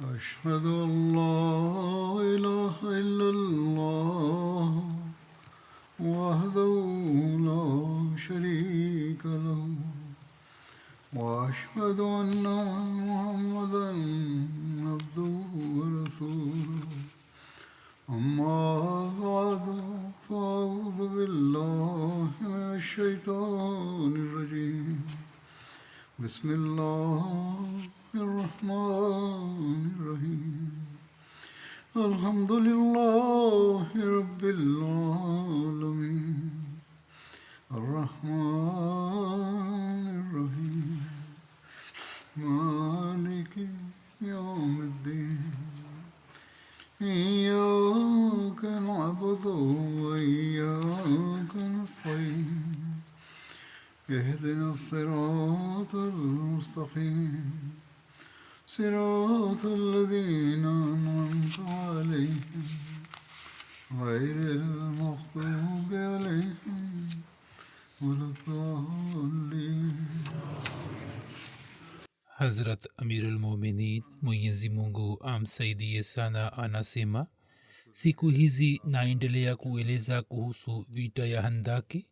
أشهد أن لا إله إلا الله وحده لا شريك له وأشهد أن محمدا عبده ورسوله أما بعد فأعوذ بالله من الشيطان الرجيم بسم الله الرحمن الرحيم الحمد لله رب العالمين الرحمن الرحيم مالك يوم الدين إياك نعبد وإياك نستعين اهدنا الصراط المستقيم صراط الذين أنعمت عليهم غير المغضوب عليهم ولا الضالين. Hazrat Amirul Mominin Mwenyezi Mungu amsaidie sana anasema, siku hizi naendelea kueleza kuhusu vita ya Handaki.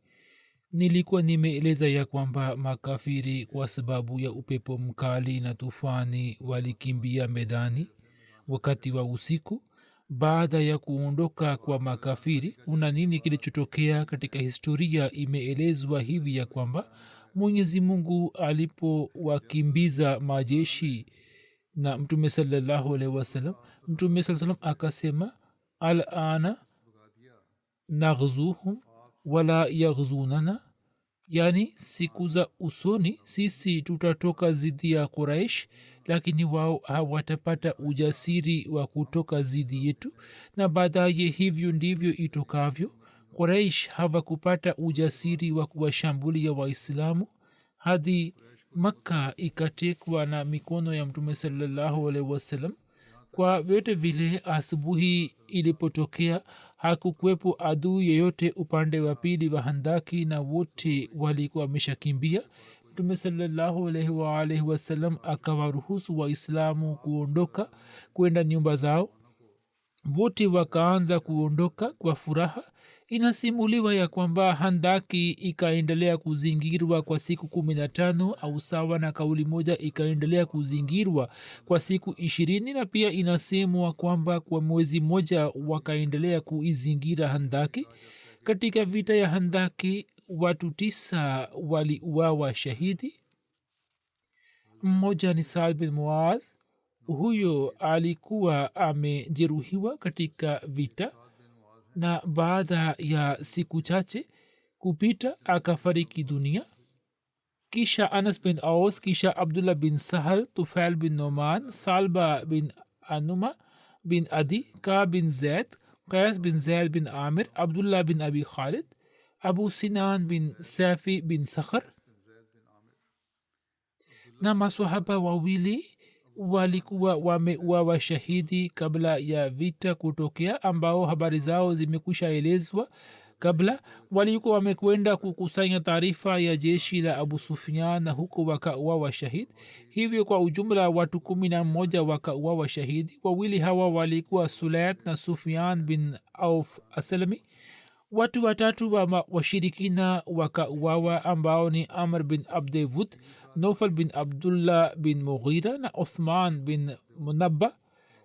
Nilikuwa nimeeleza ya kwamba makafiri kwa sababu ya upepo mkali na tufani walikimbia medani wakati wa usiku. Baada ya kuondoka kwa makafiri, kuna nini kilichotokea katika historia? Imeelezwa hivi ya kwamba Mwenyezi Mungu alipowakimbiza majeshi na Mtume sallallahu alaihi wasallam, Mtume sallallahu alaihi wasallam akasema, al-ana naghzuhum wala yaghzunana, yani siku za usoni sisi tutatoka zidi ya Quraish, lakini wao hawatapata ujasiri wa kutoka zidi yetu. Na baadaye hivyo ndivyo itokavyo. Quraish hawakupata ujasiri wa kuwashambulia Waislamu hadi Makka ikatekwa na mikono ya Mtume sallallahu alaihi wasallam. Kwa vyote vile, asubuhi ilipotokea hakukuwepo adui yeyote upande wa pili wa Handaki na wote walikuwa wameshakimbia. Mtume sallallahu alaihi wasallam akawaruhusu Waislamu kuondoka kwenda nyumba zao. Wote wakaanza kuondoka kwa furaha. Inasimuliwa ya kwamba Handaki ikaendelea kuzingirwa kwa siku 15 au sawa na kauli moja ikaendelea kuzingirwa kwa siku 20, na pia inasemwa kwamba kwa mwezi mmoja wakaendelea kuizingira Handaki. Katika vita ya Handaki watu 9 waliuawa shahidi. Mmoja ni Saad bin Muaz. Huyo alikuwa amejeruhiwa katika vita na baada ya siku chache kupita akafariki dunia. Kisha Anas bin Aus, kisha Abdullah bin Sahal, Tufail bin Noman, Salba bin Anuma bin Adi, Ka bin Zaid, Qais bin Zaid bin Amir, Abdullah bin Abi Khalid, Abu Sinan bin Safi bin Sakhar. Na maswahaba wawili walikuwa wameuawa shahidi kabla ya vita kutokea, ambao habari zao zimekwisha elezwa kabla. Walikuwa wamekwenda kukusanya taarifa ya jeshi la Abu Sufyan na huko wakauawa shahidi. Hivyo kwa ujumla watu 11 wakauawa shahidi. Wawili hawa walikuwa Sulayt na Sufyan bin Auf Aslami. Watu watatu wa washirikina wakauawa ambao ni Amr bin Abdewud, Nofal bin Abdullah bin Mughira na Uthman bin Munabba.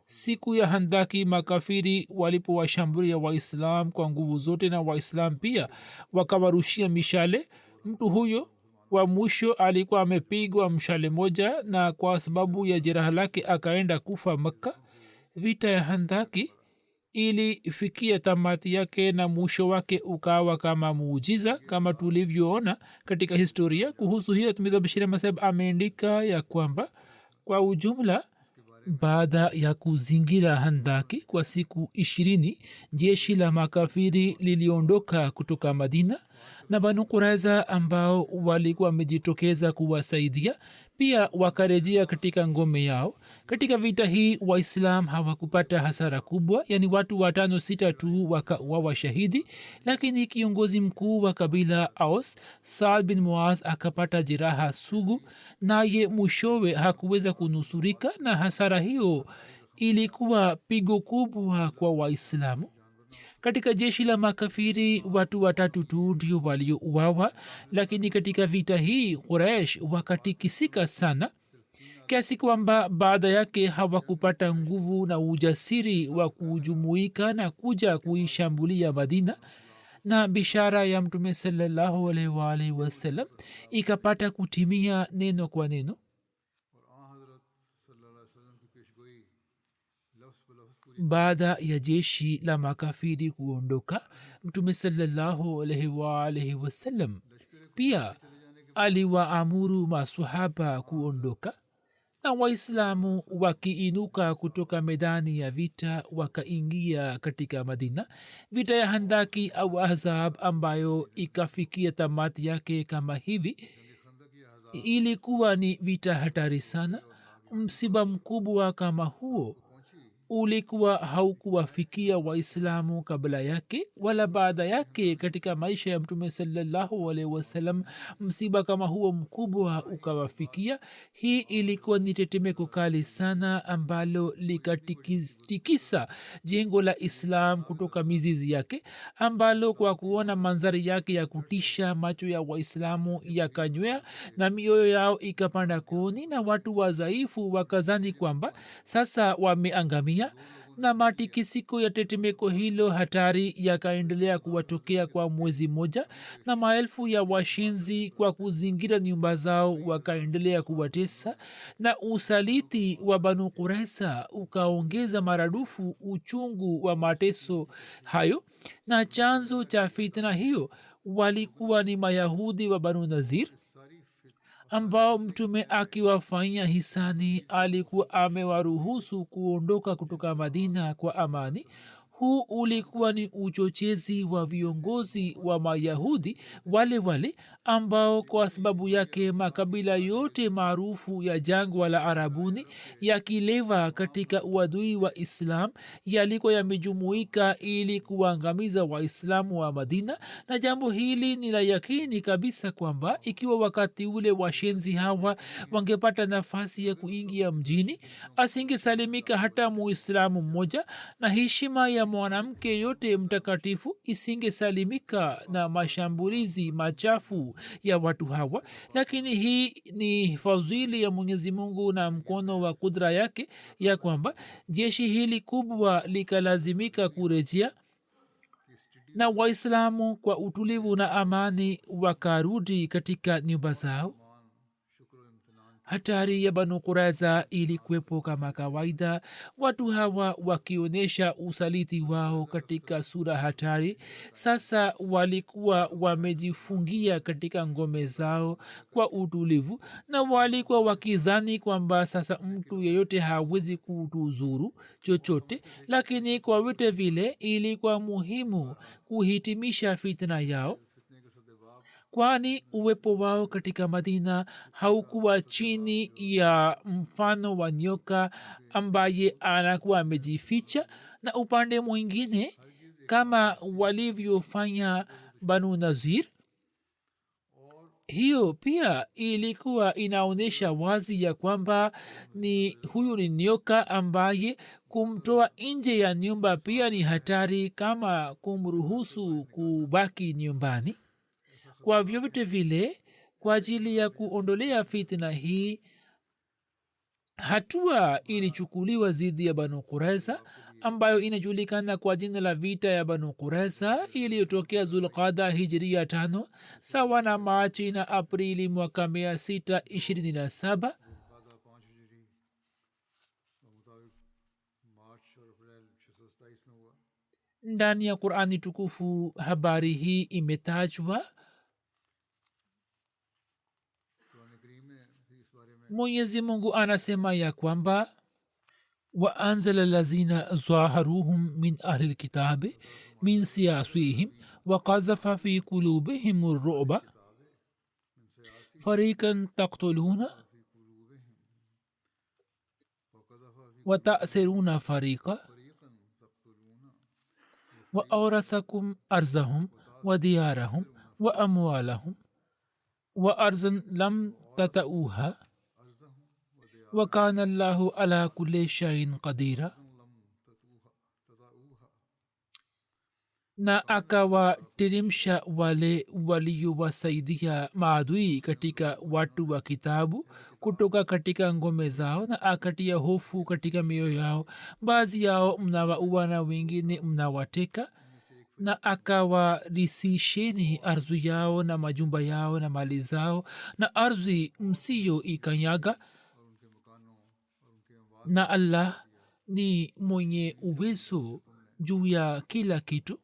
Siku ya Handaki makafiri walipowashambulia Waislam kwa nguvu zote, na Waislam pia wakawarushia mishale. Mtu huyo wa mwisho alikuwa amepigwa mshale moja, na kwa sababu ya jeraha lake akaenda kufa Makka. Vita ya Handaki ilifikia tamati yake na mwisho wake ukawa kama muujiza, kama tulivyoona katika historia. Kuhusu hiyo Mirza Bashir Ahmad Saheb ameandika ya kwamba kwa ujumla baada ya kuzingira Handaki kwa siku 20, jeshi la makafiri liliondoka kutoka Madina. na banu kuraiza ambao walikuwa wamejitokeza kuwasaidia pia wakarejea katika ngome yao. Katika vita hii waislam hawakupata hasara kubwa, yani watu 5-6 tu wakawa shahidi, lakini kiongozi mkuu wa kabila aus saad bin muaz akapata jeraha sugu, naye mwishowe hakuweza kunusurika, na hasara hiyo ilikuwa pigo kubwa kwa waislamu. Katika jeshi la makafiri watu 3 tu ndio waliouawa, lakini katika vita hii Quraysh wakatikisika sana kiasi kwamba baada yake hawakupata nguvu na ujasiri wa kujumuika na kuja kuishambulia Madina, na bishara ya Mtume sallallahu alaihi wasallam ikapata kutimia neno kwa neno. Baada ya jeshi la makafiri kuondoka, Mtume sallallahu alaihi wasallam pia aliwaamuru maswahaba kuondoka, na waislamu wakiinuka kutoka medani ya vita wakaingia katika Madina. Vita ya Handaki au Ahzab ambayo ikafikia tamati yake kama hivi ilikuwa ni vita hatari sana. Msiba mkubwa kama huo ulikuwa haukuwafikia waislamu kabla yake wala baada yake. Katika maisha ya Mtume sallallahu alaihi wasallam msiba kama huo mkubwa ukawafikia. Hii ilikuwa ni tetemeko kali sana ambalo likatikisa jengo la Islam kutoka mizizi yake, ambalo kwa kuona mandhari yake ya kutisha macho ya waislamu yakanywea na mioyo yao ikapanda koni, na watu wadhaifu wakazani kwamba sasa wameangamia. Na matikisiko ya tetemeko hilo hatari yakaendelea kuwatokea kwa mwezi mmoja, na maelfu ya washenzi kwa kuzingira nyumba zao wakaendelea kuwatesa, na usaliti wa Banu Qurayza ukaongeza maradufu uchungu wa mateso hayo. Na chanzo cha fitna hiyo walikuwa ni Mayahudi wa Banu Nazir ambao Mtume akiwafanyia hisani alikuwa amewaruhusu kuondoka kutoka Madina kwa amani. Huu ulikuwa ni uchochezi wa viongozi wa Mayahudi wale wale ambao kwa sababu yake makabila yote maarufu ya jangwa la Arabuni yakilewa katika uadui wa Islam yalikuwa yamejumuika ili kuangamiza Waislamu wa Madina. Na jambo hili ni la yakini kabisa kwamba ikiwa wakati ule washenzi hawa wangepata nafasi ya kuingia mjini, asingesalimika hata Muislamu mmoja, na heshima ya mwanamke yote mtakatifu isingesalimika na mashambulizi machafu ya watu hawa. Lakini hii ni fadhili ya Mwenyezi Mungu na mkono wa kudra yake ya kwamba jeshi hili kubwa likalazimika kurejea, na Waislamu kwa utulivu na amani wakarudi katika nyumba zao. Hatari ya Banu Qurayza ilikuwepo kama kawaida, watu hawa wakionyesha usaliti wao katika sura hatari. Sasa walikuwa wamejifungia katika ngome zao kwa utulivu, na walikuwa wakizani kwamba sasa mtu yeyote hawezi kutuzuru chochote. Lakini kwa vyote vile ilikuwa muhimu kuhitimisha fitna yao, kwani uwepo wao katika Madina haukuwa chini ya mfano wa nyoka ambaye anakuwa amejificha. Na upande mwingine, kama walivyofanya Banu Nazir, hiyo pia ilikuwa inaonyesha wazi ya kwamba huyu ni nyoka ambaye kumtoa nje ya nyumba pia ni hatari kama kumruhusu kubaki nyumbani. Kwa vyovyote vile, kwa ajili ya kuondolea fitna hii, hatua ilichukuliwa dhidi ya Banu Qurayza ambayo inajulikana kwa jina la vita ya Banu Qurayza iliyotokea Zulqada Hijria 5 sawa na Machi na Aprili mwaka 627. Ndani ya Qurani tukufu habari hii imetajwa. Mwenyezi Mungu anasema ya kwamba وأنزل الذين ظاهروهم من أهل الكتاب من سياسيهم وقذف في قلوبهم الرعب فريقا تقتلون وتأسرون فريقا وأورثكم أرضهم وديارهم وأموالهم وأرضا لم تطئوها وكان الله على كل شيء قدير. na akawateremsha wale waliowasaidia maadui katika watu wa kitabu kutoka katika ngome zao na akatia hofu katika mioyo yao. baadhi yao mnawaua na wengine mnawateka, na akawarisisheni ardhi yao na majumba yao na mali zao na ardhi msiyo ikanyaga, na Allah ni mwenye uwezo juu ya kila kitu.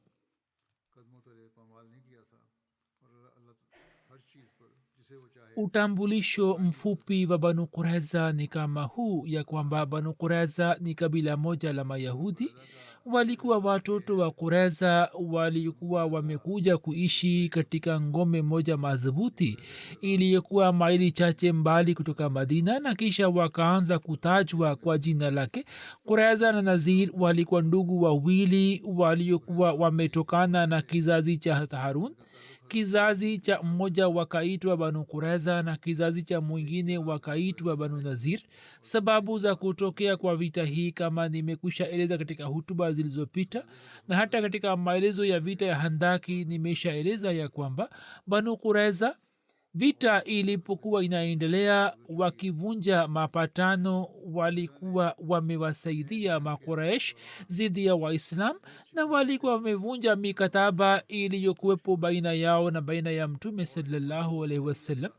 utambulisho mfupi wa banu quraiza ni kama huu, ya kwamba banu quraiza ni kabila moja la mayahudi. walikuwa watoto wa quraiza walikuwa wamekuja kuishi katika ngome moja madhubuti iliyokuwa maili chache mbali kutoka madina, na kisha wakaanza kutajwa kwa jina lake. quraiza na nazir walikuwa ndugu wawili waliokuwa wametokana na kizazi cha harun. kizazi cha mmoja wakaitwa banu quraiza na kizazi cha mwingine wakaitwa banu nazir. sababu za kutokea kwa vita hii kama nimekwisha eleza katika hutuba zilizopita, na hata katika maelezo ya vita ya handaki nimeshaeleza ya kwamba banu quraiza vita ilipokuwa inaendelea wakivunja mapatano walikuwa wamewasaidia makuraish zidi ya waislam, na walikuwa wamevunja mikataba iliyokuwepo baina yao na baina ya mtume sallallahu alaihi wasallam.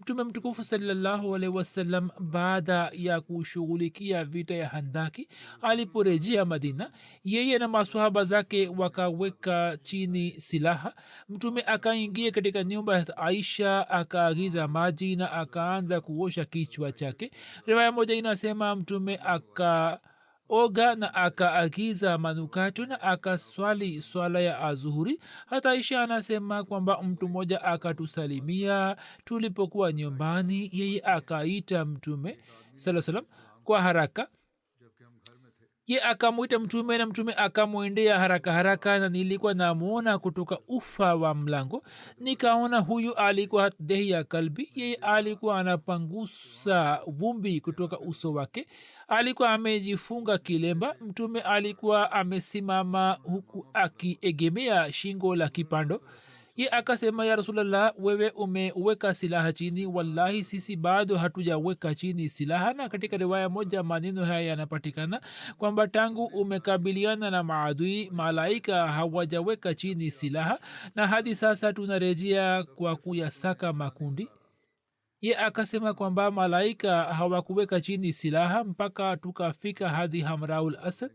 mtume mtukufu sallallahu alaihi wasallam baada ya kushughulikia vita ya handaki aliporejea madina, yeye na maswahaba zake wakaweka chini silaha. mtume akaingia katika nyumba ya aisha, akaagiza maji na akaanza kuosha kichwa chake. riwaya moja inasema mtume oga na akaagiza manukato na akaswali swala ya azuhuri. hata aisha anasema kwamba mtu mmoja akatusalimia tulipokuwa nyumbani, yeye akaita mtume saa salam kwa haraka. ye akamwita mtume na mtume akamwendea haraka haraka, na nilikuwa namwona kutoka ufa wa mlango. nikaona huyu alikuwa dehi ya kalbi, yeye alikuwa anapangusa vumbi kutoka uso wake. alikuwa amejifunga kilemba. mtume alikuwa amesimama huku akiegemea shingo la kipando. ye akasema, ya rasulllah, wewe umeweka silaha chini. wallahi sisi bado hatujaweka chini silaha. na katika riwaya moja maneno haya yanapatikana kwamba tangu umekabiliana na maadui malaika hawajaweka chini silaha, na hadi sasa tunarejea kwa kuyasaka makundi. ye akasema kwamba malaika hawakuweka chini silaha mpaka tukafika hadi hamraul asad,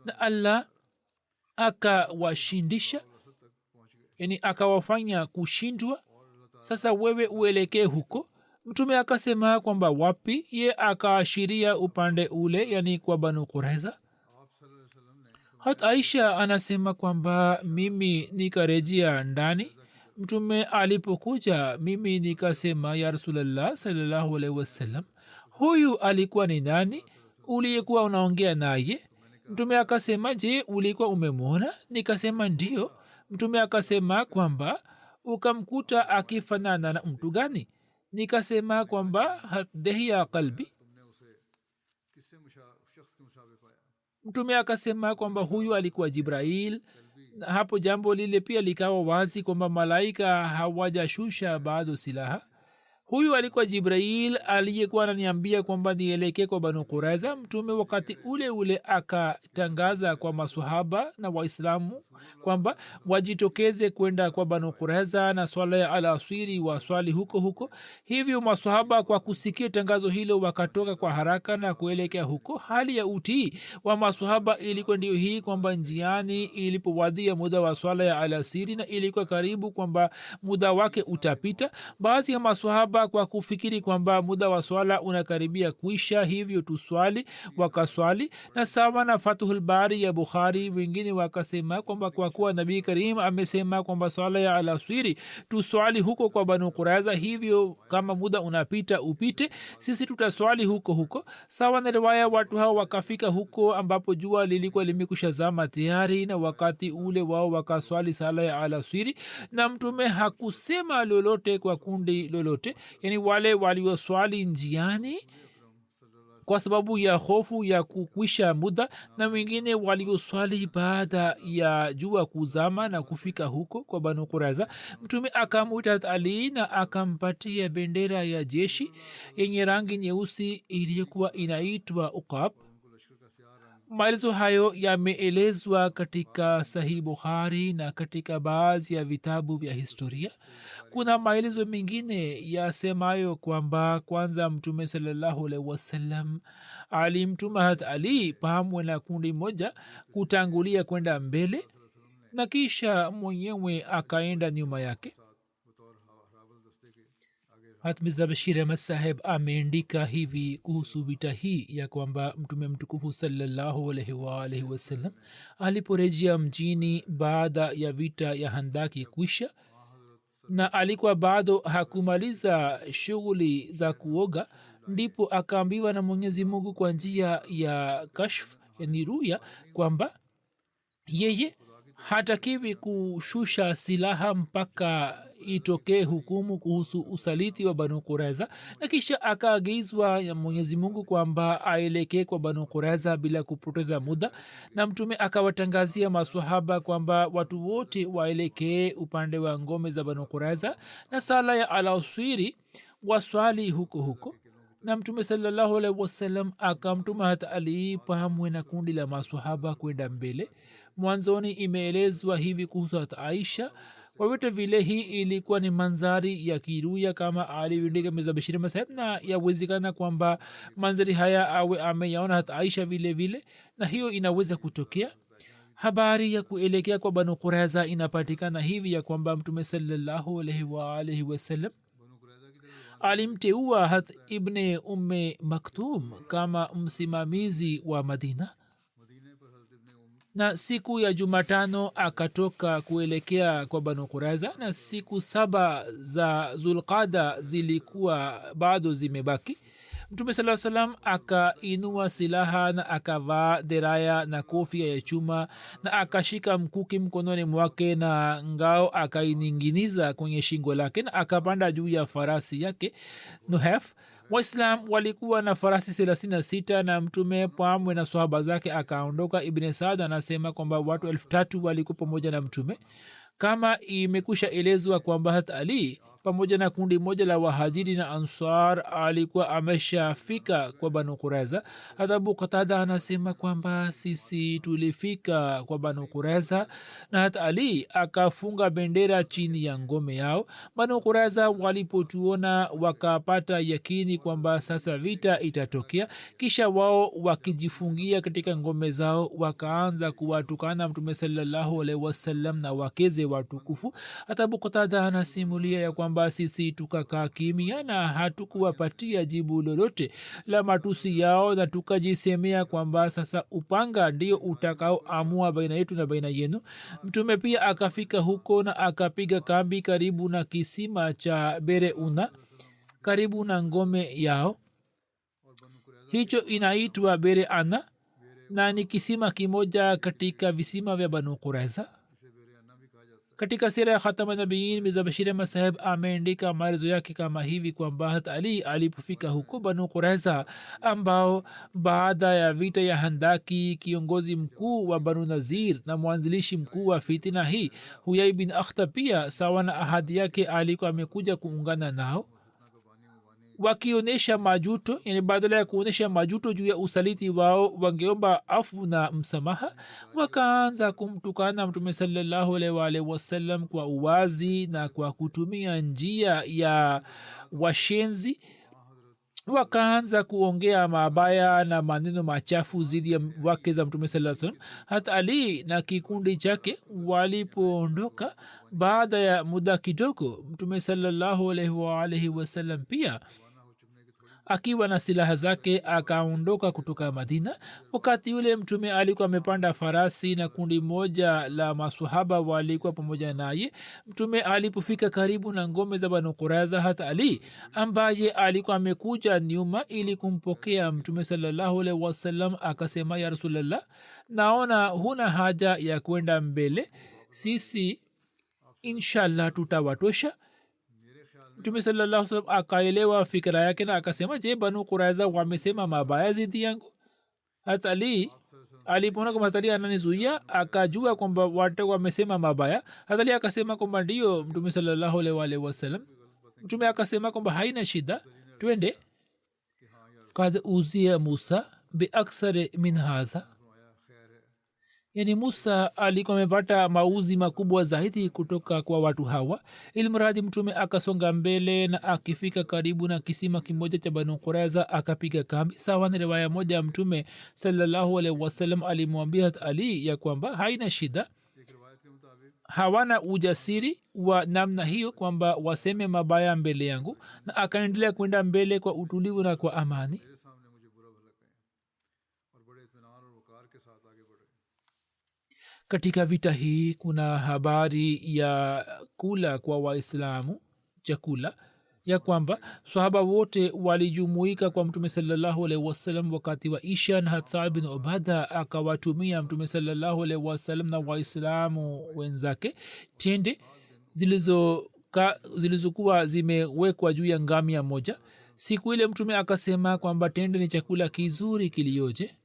na allah akawashindisha, yani akawafanya kushindwa. sasa wewe uelekee huko. mtume akasema kwamba wapi? ye akaashiria upande ule, yani kwa banu quraiza. hat aisha anasema kwamba mimi nikarejea ndani. mtume alipokuja mimi nikasema, ya rasulllah sallallahu alaihi wasallam, huyu alikuwa ni nani uliyekuwa unaongea naye? mtume akasema, je, ulikuwa umemwona? nikasema ndio. mtume akasema kwamba ukamkuta akifanana na mtu gani? nikasema kwamba dehi ya kalbi. mtume akasema kwamba huyu alikuwa jibrail. na hapo jambo lile pia likawa wazi kwamba malaika hawajashusha bado silaha. huyu alikuwa jibrail aliyekuwa ananiambia kwamba nielekee kwa banu quraiza. mtume wakati ule ule akatangaza kwa masahaba na waislamu kwamba wajitokeze kwenda kwa banu quraiza na swala ya alasiri waswali huko huko. hivyo masahaba kwa kusikia tangazo hilo wakatoka kwa haraka na kuelekea huko. hali ya utii wa masahaba ilikuwa ndio hii kwamba njiani ilipowadia muda wa swala ya alasiri na ilikuwa karibu kwamba muda wake utapita, baadhi ya masahaba kwamba kwa kufikiri kwamba muda wa swala unakaribia kuisha hivyo tuswali wakaswali na sawa na Fathul Bari ya Bukhari wengine wakasema kwamba kwa kuwa nabii karim amesema kwamba swala ya alaswiri tuswali huko kwa Banu Quraiza hivyo kama muda unapita upite sisi tutaswali huko huko sawa na riwaya watu hao wakafika huko ambapo jua lilikuwa limekusha zama tayari na wakati ule wao wakaswali sala ya alaswiri na mtume hakusema lolote kwa kundi lolote yani wale walioswali njiani kwa sababu ya hofu ya kukwisha muda na wengine walioswali baada ya jua kuzama na kufika huko kwa Banu Quraiza mtume akamwita Ali na akampatia bendera ya jeshi yenye rangi nyeusi iliyokuwa inaitwa Uqab. maelezo hayo yameelezwa katika Sahih Bukhari na katika baadhi ya vitabu vya historia. Kuna maelezo mengine yasemayo kwamba kwanza mtume sallallahu alaihi wasallam alimtuma hat Ali pamoja na kundi moja kutangulia kwenda mbele na kisha mwenyewe akaenda nyuma yake. hat Mirza Bashir Ahmad Saheb ameandika hivi kuhusu vita hii ya kwamba mtume mtukufu sallallahu alaihi wasallam aliporejea mjini baada ya vita ya Handaki kwisha na alikuwa bado hakumaliza shughuli za kuoga ndipo akaambiwa na Mwenyezi Mungu kwa njia ya kashf yani ruya kwamba yeye hatakiwi kushusha silaha mpaka itokee hukumu kuhusu usaliti wa Banu Quraiza na kisha akaagizwa ya Mwenyezi Mungu kwamba aelekee kwa Banu Quraiza bila kupoteza muda na mtume akawatangazia maswahaba kwamba watu wote waelekee upande wa ngome za Banu Quraiza na sala ya alaswiri waswali huko huko na mtume sallallahu alaihi wasallam akamtuma hata Ali pamoja na kundi la maswahaba kwenda mbele. Mwanzoni imeelezwa hivi kuhusu hata Aisha kwa vyote vile hii ilikuwa ni manzari ya kiruya kama alivyondika Mirza Bashir Ahmad Saheb na yawezekana kwamba manzari haya awe ameyaona hata Aisha vile vile na hiyo inaweza kutokea. Habari ya kuelekea kwa Banu Quraiza inapatikana hivi ya kwamba mtume sallallahu alaihi wasallam alimteua hat Ibn Maktum kama msimamizi wa Madina na siku ya Jumatano akatoka kuelekea kwa Banu Quraiza na siku 7 za Zulqada zilikuwa bado zimebaki. Mtume sallallahu alaihi wasallam akainua silaha na akavaa deraya na kofia ya chuma na akashika mkuki mkononi mwake na ngao akaininginiza kwenye shingo lake na akapanda juu ya farasi yake Nuhaf. Waislam walikuwa na farasi 36 na mtume pamoja na sahaba zake akaondoka. Ibn Saad anasema kwamba watu 3,000 walikuwa pamoja na mtume kama imekusha elezwa kwamba hata Ali pamoja na kundi moja la wahajiri na ansar alikuwa ameshafika kwa Banu Quraiza. Hata Abu Qatada anasema kwamba sisi tulifika kwa Banu Quraiza na hata Ali akafunga bendera chini ya ngome yao. Banu Quraiza walipotuona wakapata yakini kwamba sasa vita itatokea, kisha wao wakijifungia katika ngome zao wakaanza kuwatukana mtume sallallahu alaihi wasallam na wakeze watukufu. Hata Abu Qatada anasimulia ya kwamba sisi tukakaa kimya na hatukuwapatia jibu lolote la matusi yao na tukajisemea kwamba sasa upanga ndio utakaoamua baina yetu na baina yenu. Mtume pia akafika huko na akapiga kambi karibu na kisima cha Bereuna karibu na ngome yao. Hicho inaitwa Bereana na ni kisima kimoja katika visima vya Banu Quraiza. Katika sira ya Khatama Nabiyin Mirza Bashir Ahmad Saheb ameandika maelezo yake kama hivi kwamba hata Ali alipofika huko Banu Quraiza ambao baada ya vita ya Handaki kiongozi mkuu wa Banu Nazir na mwanzilishi mkuu wa fitina hii Huyai bin Akhtab pia sawa na ahadi yake alikuwa amekuja kuungana nao wakionyesha majuto, yani badala ya kuonyesha majuto juu ya usaliti wao wangeomba afu na msamaha. Wakaanza kumtukana mtume sallallahu alaihi wasallam kwa uwazi na kwa kutumia njia ya washenzi. wakaanza kuongea mabaya na maneno machafu zidi ya wake za mtume saa salam. hata ali na kikundi chake walipoondoka baada ya muda kidogo, mtume salallahu alaihi waalaihi wasallam pia akiwa na silaha zake akaondoka kutoka madina. wakati ule mtume alikuwa amepanda farasi na kundi moja la masahaba walikuwa pamoja naye. mtume alipofika karibu na ngome za banu quraiza, hata ali ambaye alikuwa amekuja nyuma ili kumpokea mtume salallahu alaihi wasallam akasema, ya rasulllah, naona huna haja ya kwenda mbele, sisi inshallah tutawatosha. mtume sallallahu salam akaelewa fikira yake na akasema, je, banu quraiza wamesema mabaya zidi yangu? hata ali alipona kwamba hatali ananizuia, akajua kwamba watu wamesema mabaya. hatali akasema kwamba ndio mtume sallallahu alaihi wasallam. mtume akasema kwamba haina shida, twende. kad uzia musa biaksari min haza, yani musa alikuwa amepata mauzi makubwa zaidi kutoka kwa watu hawa. ilmradi mtume akasonga mbele na akifika karibu na kisima kimoja cha banu quraiza akapiga kambi. sawa na riwaya moja ya mtume sallallahu alaihi wasallam alimwambia ali ya kwamba haina shida, hawana ujasiri wa namna hiyo kwamba waseme mabaya mbele yangu, na akaendelea kwenda mbele kwa utulivu na kwa amani. katika vita hii kuna habari ya kula kwa waislamu chakula, ya kwamba sahaba wote walijumuika kwa mtume salallahu alaihi wasallam wakati wa isha, na hata bin ubada akawatumia mtume salallahu alaihi wasallam na waislamu wenzake tende zilizokuwa zimewekwa juu ya ngamia moja. siku ile mtume akasema kwamba tende ni chakula kizuri kilioje.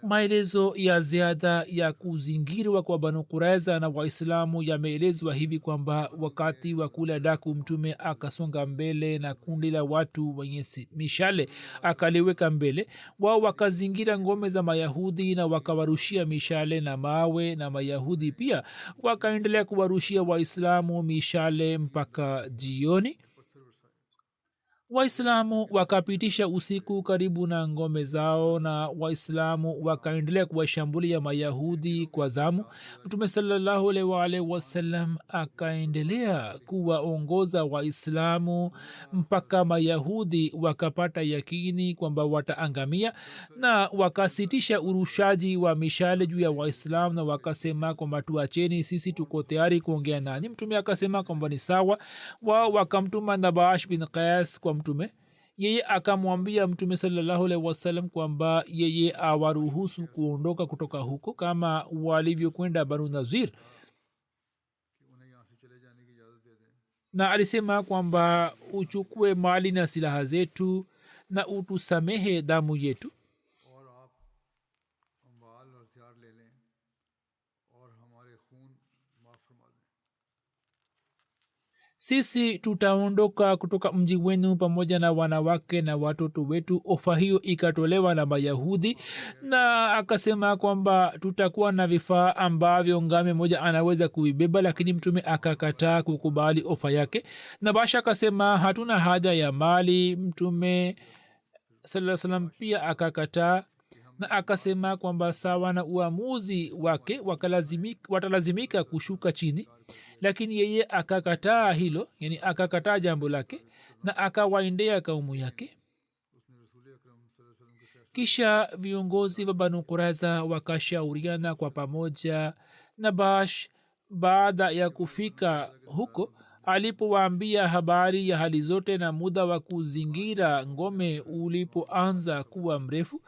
maelezo ya ziada ya kuzingirwa kwa banu quraiza na waislamu yameelezwa hivi kwamba wakati wa kula daku mtume akasonga mbele na kundi la watu wenye mishale akaliweka mbele. wao wakazingira ngome za mayahudi na wakawarushia mishale na mawe, na mayahudi pia wakaendelea kuwarushia waislamu mishale mpaka jioni. waislamu wakapitisha usiku karibu na ngome zao, na waislamu wakaendelea kuwashambulia mayahudi kwa zamu. mtume salallahu alaihi wasallam akaendelea kuwaongoza waislamu mpaka mayahudi wakapata yakini kwamba wataangamia, na wakasitisha urushaji wa mishale juu ya waislamu na wakasema kwamba tuacheni, sisi tuko tayari kuongea nani. mtume akasema kwamba ni sawa. wao wakamtuma nabash bin qais kwa mtume. yeye akamwambia mtume salallahu alaihi wasallam kwamba yeye awaruhusu kuondoka kutoka huko kama walivyokwenda banu nazir, na alisema kwamba uchukue mali na silaha zetu na utusamehe damu yetu. sisi tutaondoka kutoka mji wenu pamoja na wanawake na watoto wetu. ofa hiyo ikatolewa na mayahudi, na akasema kwamba tutakuwa na vifaa ambavyo ngame moja anaweza kuibeba, lakini mtume akakataa kukubali ofa yake. na basha akasema hatuna haja ya mali. mtume sallallahu salam pia akakataa na akasema kwamba sawa na uamuzi wake watalazimika kushuka chini, lakini yeye akakataa hilo, yani akakataa jambo lake na akawaendea kaumu yake. kisha viongozi wa banu quraiza wakashauriana kwa pamoja, na bash baada ya kufika huko alipowaambia habari ya hali zote na muda wa kuzingira ngome ulipoanza kuwa mrefu,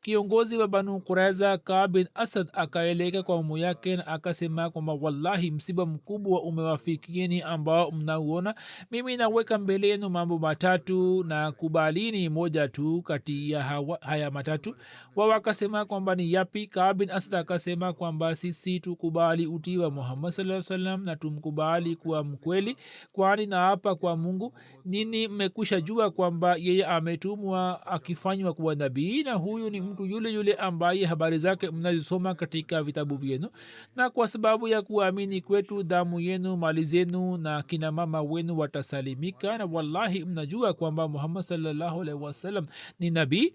kiongozi wa banu quraiza Ka'b bin Asad akaeleka kwa umu yake na akasema kwamba wallahi msiba mkubwa umewafikieni ambao mnauona. mimi naweka mbele yenu mambo matatu na kubalini moja tu kati ya haya matatu. wao wakasema kwamba ni yapi? Ka'b bin Asad akasema kwamba sisi tukubali utii wa Muhammad sallallahu alaihi wasallam na tumkubali kuwa mkweli, kwani na hapa kwa Mungu nini mmekwisha jua kwamba yeye ametumwa akifanywa kuwa nabii, na huyu ni mtu yule yule ambaye habari zake mnazisoma katika vitabu vyenu, na kwa sababu ya kuamini kwetu damu yenu, mali zenu na kina mama wenu watasalimika, na wallahi mnajua kwamba muhammad sallallahu alaihi wasallam ni nabii,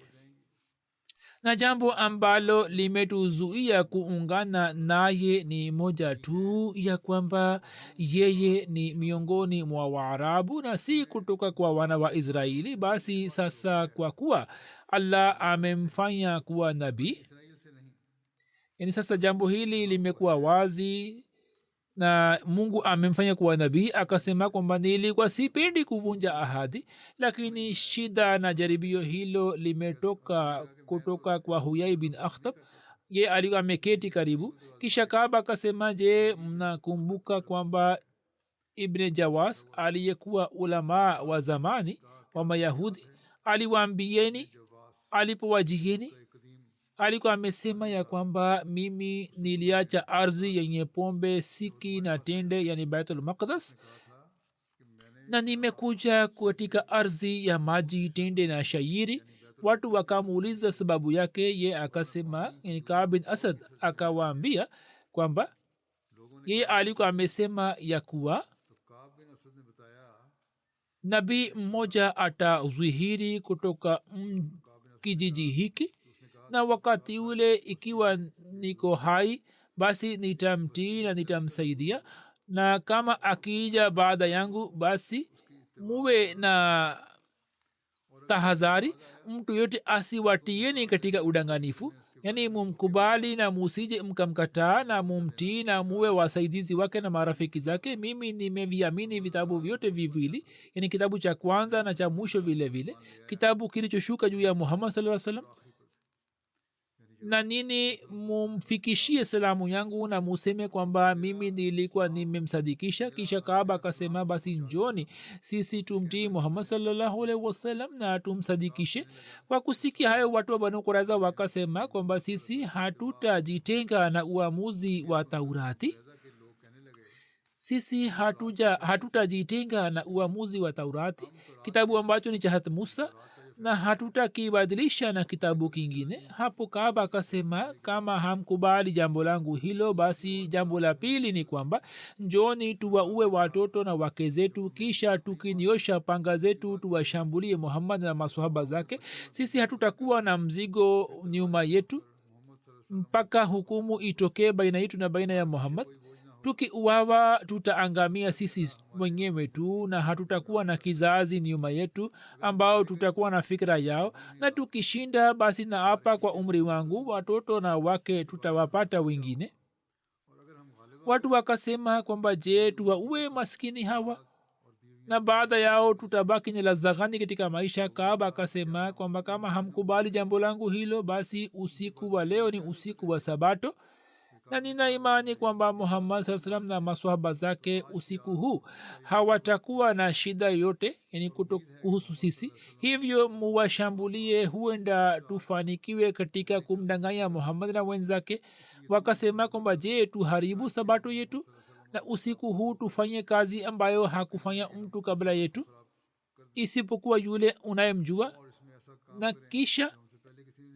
na jambo ambalo limetuzuia kuungana naye ni moja tu, ya kwamba yeye ni miongoni mwa waarabu na si kutoka kwa wana wa israeli. Basi sasa kwa kuwa allah amemfanya kuwa nabii, yani sasa jambo hili limekuwa wazi na mungu amemfanya kuwa nabii, akasema kwamba nilikuwa sipendi kuvunja ahadi, lakini shida na jaribio hilo limetoka kutoka kwa huyai bin akhtab. ye alikuwa ameketi karibu, kisha kaaba akasema, je, mnakumbuka kwamba ibn jawas aliyekuwa ulamaa wa zamani wa mayahudi aliwaambieni alipowajieni, alikuwa amesema ya kwamba mimi niliacha ardhi yenye pombe, siki na tende, yani baitul maqdas, na nimekuja katika ardhi ya maji, tende na shairi. watu wakamuuliza sababu yake, ye akasema, yani Ka'b bin Asad akawaambia kwamba ye alikuwa amesema ya kuwa nabii mmoja atazihiri kutoka kijiji hiki, na wakati ule ikiwa niko hai basi nitamtii na nitamsaidia, na kama akija baada yangu basi muwe na tahadhari, mtu yote asiwatieni katika udanganifu, yani mumkubali na musije mkamkataa, na mumtii na muwe wasaidizi wake na marafiki zake. mimi nimeviamini vitabu vyote viwili, yani kitabu cha kwanza na cha mwisho vile vile, kitabu kilichoshuka juu ya muhammad sallallahu alaihi wasallam, na nini mumfikishie salamu yangu na museme kwamba mimi nilikuwa nimemsadikisha. kisha kaaba akasema, basi njoni sisi tumtii muhammad sallallahu alaihi wasallam na tumsadikishe. kwa kusikia hayo watu wa banu quraiza wakasema kwamba sisi hatutajitenga na uamuzi wa taurati, sisi hatutajitenga na uamuzi wa taurati, kitabu ambacho ni cha hat musa, na hatutakibadilisha na kitabu kingine. hapo kaaba akasema, kama hamkubali jambo langu hilo, basi jambo la pili ni kwamba njoni tuwaue watoto na wake zetu, kisha tukiniosha panga zetu tuwashambulie muhammad na maswahaba zake. sisi hatutakuwa na mzigo nyuma yetu mpaka hukumu itokee baina yetu na baina ya muhammad. tukiuawa tutaangamia sisi wenyewe tu, na hatutakuwa na kizazi nyuma yetu ambao tutakuwa na fikira yao, na tukishinda basi na hapa kwa umri wangu watoto na wake tutawapata wengine. watu wakasema kwamba je, tuwaue maskini hawa na baada yao tutabaki ni lazza gani katika maisha? kaaba akasema kwamba kama hamkubali jambo langu hilo, basi usiku wa leo ni usiku wa sabato, na nina imani kwamba muhammad saa salam na maswahaba zake usiku huu hawatakuwa na shida yote, yani kuhusu sisi, hivyo muwashambulie, huenda tufanikiwe katika kumdanganya muhammad na wenzake. wakasema kwamba je, tuharibu sabato yetu na usiku huu tufanye kazi ambayo hakufanya mtu kabla yetu isipokuwa yule unayemjua, na kisha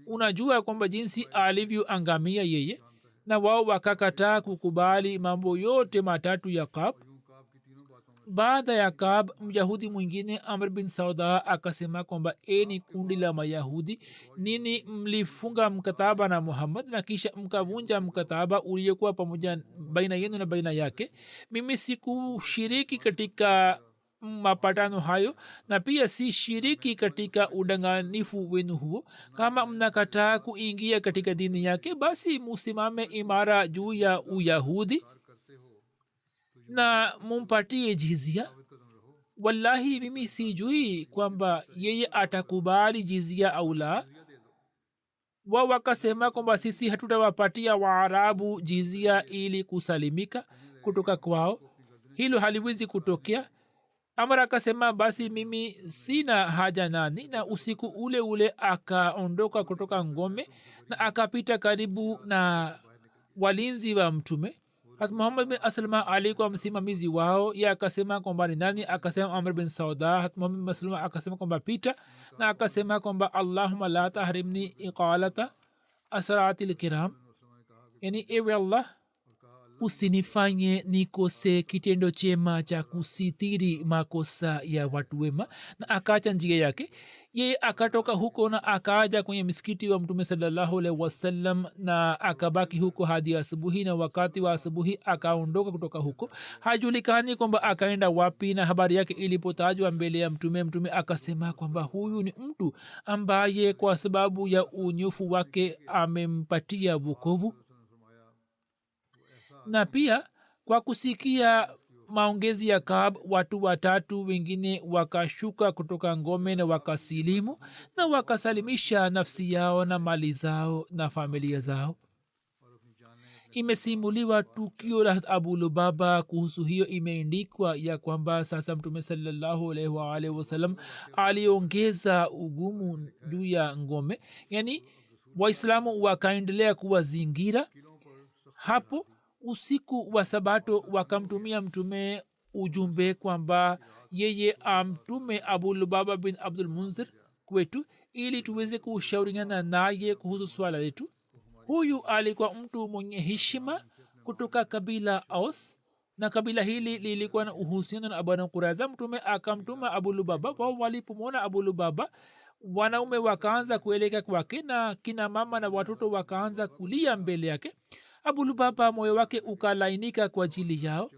unajua kwamba jinsi alivyoangamia yeye. na wao wakakataa kukubali mambo yote matatu ya Ka'b. baada ya Ka'b, myahudi mwingine amr bin sauda akasema kwamba ni kundi la mayahudi, nini mlifunga mkataba na muhammad na kisha mkavunja mkataba uliokuwa pamoja baina yenu na baina yake. mimi sikushiriki katika mapatano hayo na pia si shiriki katika udanganifu wenu huo. kama mnakataa kuingia katika dini yake, basi musimame imara juu ya uyahudi na mumpatie jizia. wallahi mimi sijui kwamba yeye atakubali jizia au la. wao wakasema kwamba sisi hatutawapatia waarabu jizia ili kusalimika kutoka kwao, hilo haliwezi kutokea. amr akasema, basi mimi sina haja nani, na usiku ule ule akaondoka kutoka ngome na akapita karibu na walinzi wa mtume. hat muhammad bin aslama alikuwa msimamizi wao. ye akasema kwamba ni nani? akasema amr bin sauda. hat muhammad bin aslama akasema kwamba pita, na akasema kwamba allahumma la tahrimni iqalata asrati lkiram, yani ewe allah usinifanye nikose kitendo chema cha kusitiri makosa ya watu wema. na akaacha njia yake. ye akatoka huko na akaaja kwenye msikiti wa mtume salallahu alaihi wasallam na akabaki huko hadi asubuhi, na wakati wa asubuhi akaondoka kutoka huko. hajulikani kwamba akaenda wapi, na habari yake ilipotajwa mbele ya mtume, mtume akasema kwamba huyu ni mtu ambaye kwa sababu ya unyofu wake amempatia wokovu. na pia kwa kusikia maongezi ya Kaab, watu watatu wengine wakashuka kutoka ngome na wakasilimu na wakasalimisha nafsi yao na mali zao na familia zao. imesimuliwa tukio la abu lubaba. kuhusu hiyo imeendikwa ya kwamba sasa mtume salallahu alaihi waalihi wasallam aliongeza ugumu juu ya ngome, yani waislamu wakaendelea kuwazingira. hapo usiku wa sabato wakamtumia mtume ujumbe kwamba yeye amtume abu lubaba bin abdul munzir kwetu ili tuweze kushauriana naye kuhusu swala letu. huyu alikuwa mtu mwenye heshima kutoka kabila aus, na kabila hili lilikuwa na uhusiano na banu quraiza. mtume akamtuma abu lubaba. wao walipomwona abu lubaba, wanaume wakaanza kuelekea kwake na kina mama na watoto wakaanza kulia mbele yake. abu lubaba moyo wake ukalainika kwa ajili yao.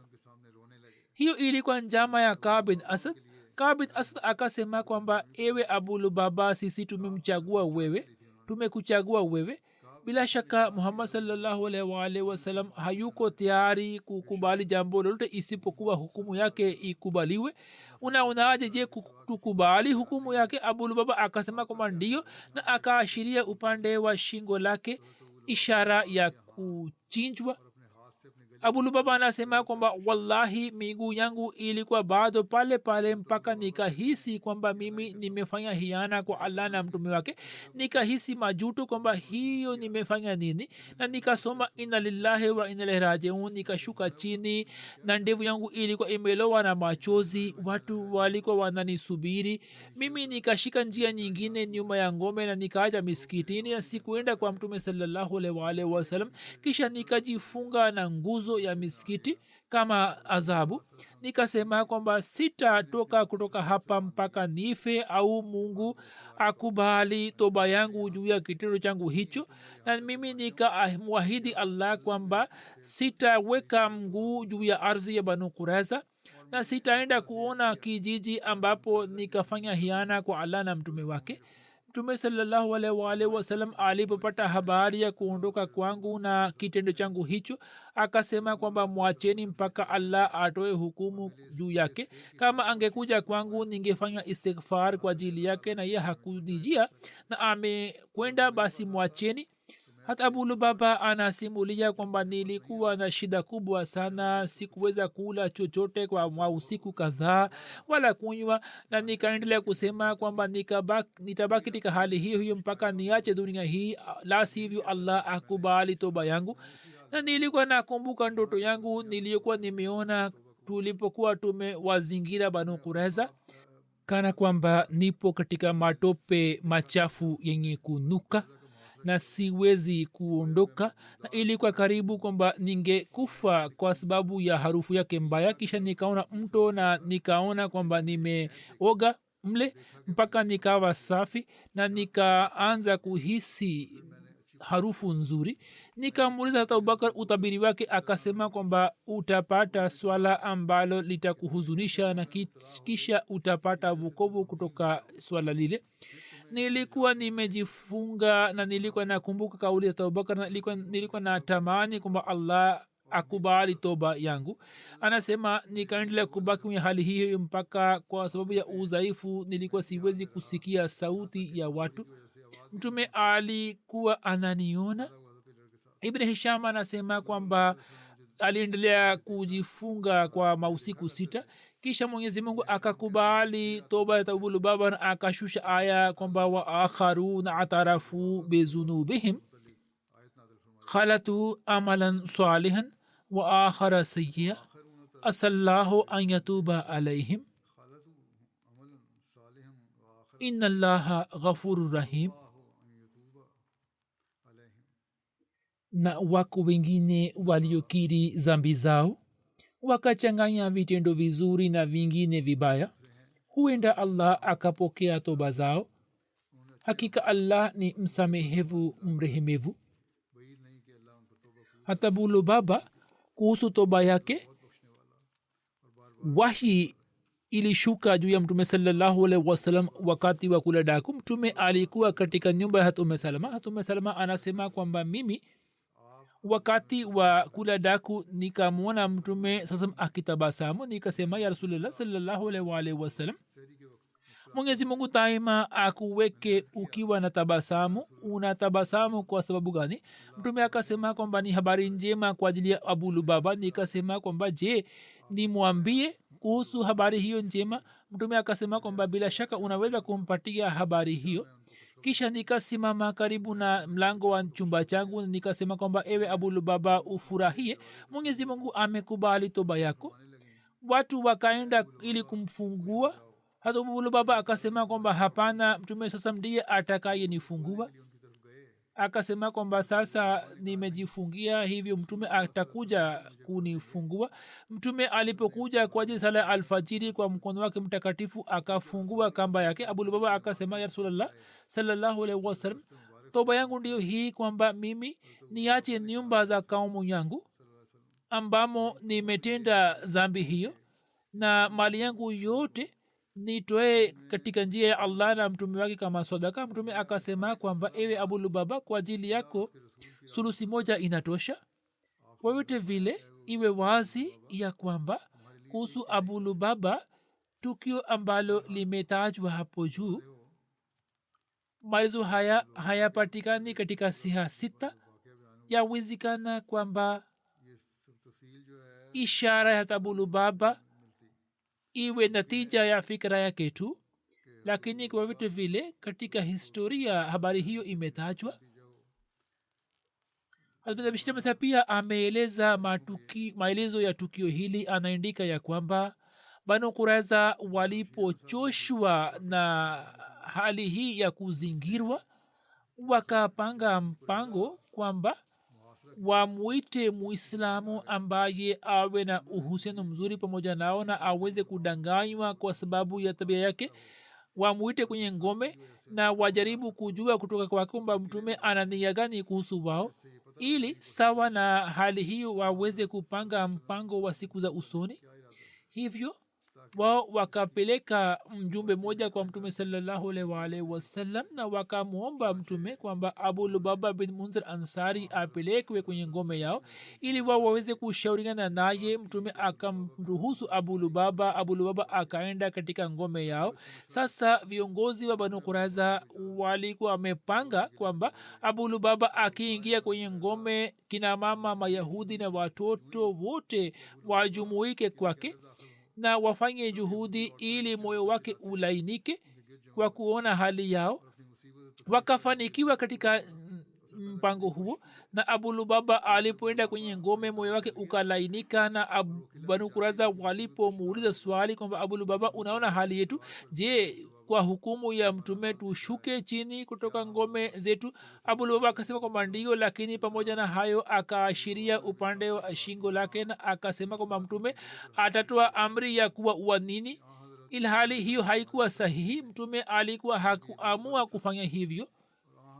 hiyo ilikuwa njama ya Ka'b bin Asad. Ka'b bin Asad akasema kwamba ewe abu lubaba, sisi tumekuchagua wewe. bila shaka muhammad sallallahu alaihi wa alihi wasallam hayuko tayari kukubali jambo lolote isipokuwa hukumu yake ikubaliwe. unaonaje je tukubali hukumu yake? abu lubaba akasema kwamba ndio, na akaashiria upande wa shingo lake, ishara ya kuchinjwa. abu lubaba anasema kwamba wallahi miguu yangu ilikuwa bado pale pale mpaka nikahisi kwamba mimi nimefanya hiana kwa allah na mtume wake. nikahisi majuto kwamba hiyo nimefanya nini, na nikasoma inna lillahi wa inna ilaihi rajiun. nikashuka chini na ndevu yangu ilikuwa imelowa na machozi. watu walikuwa wananisubiri mimi. nikashika njia nyingine nyuma ya ngome na nikaaja miskitini na sikuenda kwa mtume sallallahu alaihi wa alihi wasallam. kisha nikajifunga na nguzo ya miskiti kama adhabu. nikasema kwamba sitatoka kutoka hapa mpaka nife au mungu akubali toba yangu juu ya kitendo changu hicho. na mimi nikamwahidi allah kwamba sitaweka mguu juu ya ardhi ya banu quraiza na sitaenda kuona kijiji ambapo nikafanya hiana kwa allah na mtume wake. mtume salallahu alaihi waalihi wasallam alipopata habari ya kuondoka kwangu na kitendo changu hicho, akasema kwamba mwacheni mpaka allah atoe hukumu juu yake. kama angekuja kwangu ningefanya istighfar kwa ajili yake, na ye hakunijia na amekwenda, basi mwacheni. hata abu lubaba anasimulia kwamba nilikuwa na shida kubwa sana. sikuweza kula chochote kwa usiku kadhaa wala kunywa, na nikaendelea kusema kwamba nitabaki katika hali hiyo hiyo mpaka niache dunia hii, la sivyo allah akubali toba yangu. na nilikuwa nakumbuka ndoto yangu niliyokuwa nimeona tulipokuwa tumewazingira banu quraiza, kana kwamba nipo katika matope machafu yenye kunuka na siwezi kuondoka, na ilikuwa karibu kwamba ningekufa kwa sababu ya harufu yake mbaya. kisha nikaona mto na nikaona kwamba nimeoga mle mpaka nikawa safi na nikaanza kuhisi harufu nzuri. nikamuuliza hata abubakar utabiri wake, akasema kwamba utapata swala ambalo litakuhuzunisha na kisha utapata vukovu kutoka swala lile. nilikuwa nimejifunga na nilikuwa nakumbuka kauli ya abubakar na nilikuwa natamani kwamba allah akubali toba yangu. anasema nikaendelea kubaki kwenye hali hiyo mpaka kwa sababu ya udhaifu nilikuwa siwezi kusikia sauti ya watu. mtume alikuwa ananiona. ibn hisham anasema kwamba aliendelea kujifunga kwa mausiku 6. kisha mwenyezi mungu akakubali toba ya abu lubaba na akashusha aya kwamba wa akharuna atarafu bizunubihim khalatu amalan salihan wa akhara sayya asallahu an yatuba alaihim inna allaha ghafuru rahim. Na wako wengine waliokiri zambi zao wakachanganya vitendo vizuri na vingine vibaya, huenda allah akapokea toba zao. hakika allah ni msamehevu mrehemevu. hata bulu baba kuhusu toba yake, wahi ilishuka juu ya mtume sallallahu alaihi wasallam wakati wa kula daku. mtume alikuwa katika nyumba ya hatume salama. hatume salama anasema kwamba mimi wakati wa kula daku nikamwona mtume sasa akitabasamu, nikasema ya rasulullah sallallahu alaihi wasallam, mwenyezi mungu daima akuweke ukiwa na tabasamu. una tabasamu kwa sababu gani? mtume akasema kwamba ni habari njema kwa ajili ya abu lubaba. nikasema kwamba je, nimwambie kuhusu habari hiyo njema? mtume akasema kwamba bila shaka unaweza kumpatia habari hiyo. kisha nikasimama karibu na mlango wa chumba changu, nikasema kwamba ewe abu lubaba, ufurahie, mwenyezi mungu amekubali toba yako. watu wakaenda ili kumfungua. hata abu lubaba akasema kwamba hapana, mtume sasa ndiye atakaye nifungua. akasema kwamba sasa nimejifungia, hivyo mtume atakuja kunifungua. mtume alipokuja kwa ajili sala alfajiri, kwa mkono wake mtakatifu akafungua kamba yake. abu lubaba akasema ya rasulllah sallallahu alaihi wasallam, toba yangu ndio hii kwamba mimi niache nyumba za kaumu yangu ambamo nimetenda zambi hiyo, na mali yangu yote nitoe katika njia ya allah na mtume wake kama sadaka. mtume akasema kwamba ewe abu lubaba, kwa ajili yako sulusi moja inatosha. kwa vyote vile iwe wazi ya kwamba kuhusu abu lubaba, tukio ambalo limetajwa hapo juu, maelezo haya hayapatikani katika siha sita. yawezekana kwamba ishara ya abu lubaba iwe natija ya fikra yake tu, lakini kwa vitu vile katika historia habari hiyo imetajwa. Hazrat pia ameeleza maelezo ya tukio hili. anaandika ya kwamba banu kuraiza walipochoshwa na hali hii ya kuzingirwa, wakapanga mpango kwamba wamwite muislamu ambaye awe na uhusiano mzuri pamoja nao na aweze kudanganywa kwa sababu ya tabia yake. wamwite kwenye ngome na wajaribu kujua kutoka kwake kwamba mtume ana nia gani kuhusu wao, ili sawa na hali hiyo waweze kupanga mpango wa siku za usoni. hivyo wao wakapeleka mjumbe moja kwa mtume sallallahu alaihi wasallam na wakamwomba mtume kwamba abu lubaba bin munzir ansari apelekwe kwenye ngome yao ili wao waweze kushauriana naye. mtume akamruhusu abu lubaba. abu lubaba akaenda katika ngome yao. sasa viongozi wa banu quraiza walikuwa wamepanga kwamba abu lubaba akiingia kwenye ngome, kina mama, mayahudi na watoto wote wajumuike kwake na wafanye juhudi ili moyo wake ulainike kwa kuona hali yao. wakafanikiwa katika mpango huo, na abu lubaba alipoenda kwenye ngome moyo wake ukalainika. na banu kuraiza walipomuuliza swali kwamba abu lubaba, unaona hali yetu, je, kwa hukumu ya mtume tushuke chini kutoka ngome zetu? abu lubaba akasema kwamba ndio, lakini pamoja na hayo akaashiria upande wa shingo lake na akasema kwamba mtume atatoa amri ya kuwa uanini. ilhali hiyo haikuwa sahihi. mtume alikuwa hakuamua kufanya hivyo,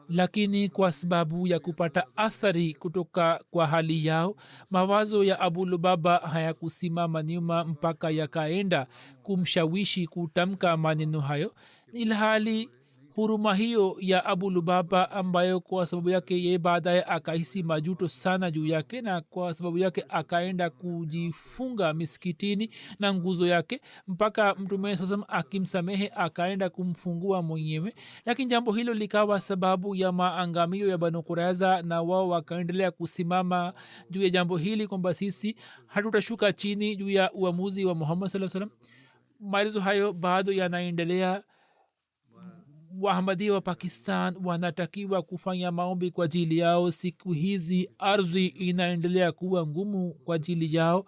lakini kwa sababu ya kupata athari kutoka kwa hali yao, mawazo ya abu lubaba hayakusimama nyuma mpaka yakaenda kumshawishi kutamka maneno hayo. ilhali huruma hiyo ya abu lubaba, ambayo kwa sababu yake ye baadaye akahisi majuto sana juu yake, na kwa sababu yake akaenda kujifunga miskitini na nguzo yake mpaka mtume sasa akimsamehe akaenda kumfungua mwenyewe. lakini jambo hilo likawa sababu ya maangamio ya banu kuraiza, na wao wakaendelea kusimama juu ya jambo hili kwamba sisi hatutashuka chini juu ya uamuzi wa muhammad saa salam. maelezo hayo bado yanaendelea. wahamadia wa pakistan wanatakiwa kufanya maombi kwa ajili yao. Siku hizi ardhi inaendelea kuwa ngumu kwa ajili yao.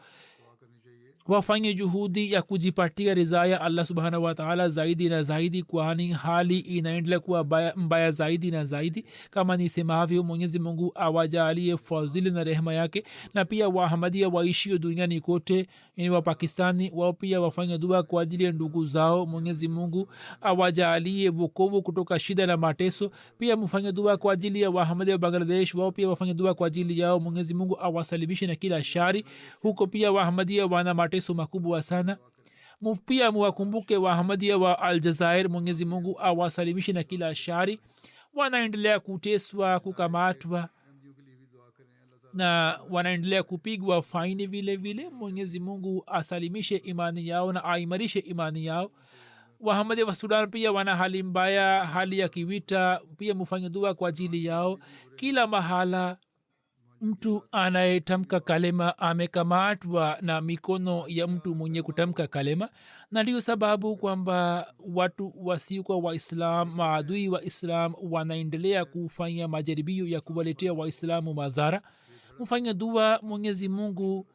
wafanye juhudi ya kujipatia ridhaa ya allah subhanahu wataala zaidi na zaidi, kwani hali inaendelea kuwa mbaya zaidi na zaidi. kama nisemavyo, mwenyezi mungu awajalie fadhili na rehema yake, na pia wahamadia waishio duniani kote, yani wa pakistani, wao pia wafanye dua kwa ajili ya ndugu zao. mwenyezi mungu awajalie wokovu kutoka shida na mateso. pia mfanye dua kwa ajili ya wahamadia wa bangladesh, wao pia wafanye dua kwa ajili yao. mwenyezi mungu awasalimishe na kila shari. huko pia wahamadia wana mateso makubwa sana. pia muwakumbuke wahamadia wa aljazair. mwenyezi mungu awasalimishe na kila shari. wanaendelea kuteswa, kukamatwa na wanaendelea kupigwa faini vile vile. mwenyezi mungu asalimishe imani yao na aimarishe imani yao. wahamadia wa sudan pia wana hali mbaya, hali ya kivita. pia mufanye dua kwa ajili yao. kila mahala mtu anayetamka kalema amekamatwa na mikono ya mtu mwenye kutamka kalema, na ndio sababu kwamba watu wasiokuwa waislam, maadui wa islam, wanaendelea kufanya majaribio ya kuwaletea waislamu madhara. mfanya dua, mwenyezi mungu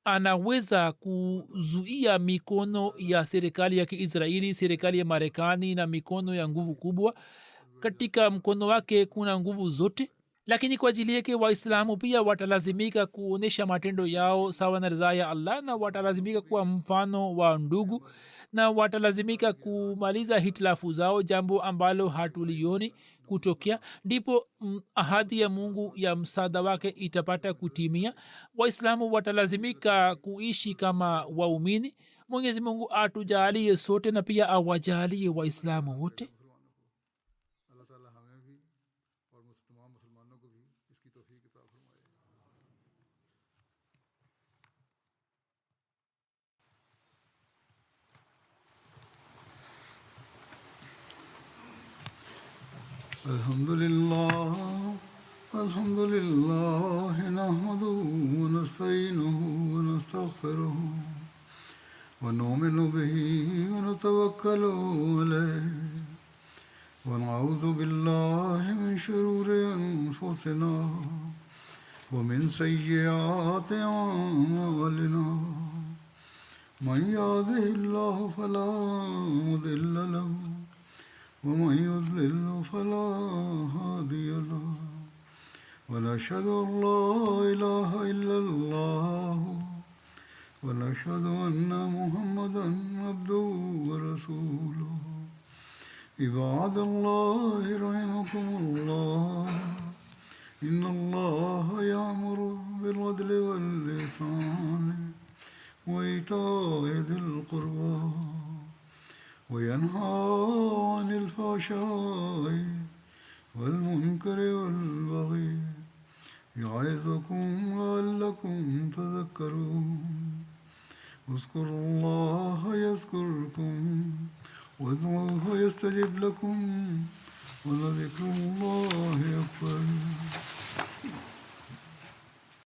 anaweza kuzuia mikono ya serikali ya kiisraeli, serikali ya marekani na mikono ya nguvu kubwa. katika mkono wake kuna nguvu zote, lakini kwa ajili yake waislamu pia watalazimika kuonyesha matendo yao sawa na ridhaa ya allah, na watalazimika kuwa mfano wa ndugu, na watalazimika kumaliza hitilafu zao, jambo ambalo hatulioni kutokea. ndipo ahadi ya mungu ya msaada wake itapata kutimia. waislamu watalazimika kuishi kama waumini. mwenyezi mungu atujalie sote na pia awajalie waislamu wote. الحمد لله نحمده ونستعينه ونستغفره ونؤمن به ونتوكل عليه ونعوذ بالله من شرور أنفسنا ومن سيئات أعمالنا. من يهده الله فلا مضل له ومن يضلل فلا هادي له. ونشهد أن لا إله إلا الله ونشهد أن محمدا عبده ورسوله. عباد الله رحمكم الله، إن الله يأمر بالعدل والإحسان وإيتاء ذي القربى وينهى عن الفحشاء والمنكر والبغي يعظكم لعلكم تذكرون. اذكروا الله يذكركم وادعوه يستجب لكم ولذكر الله أكبر.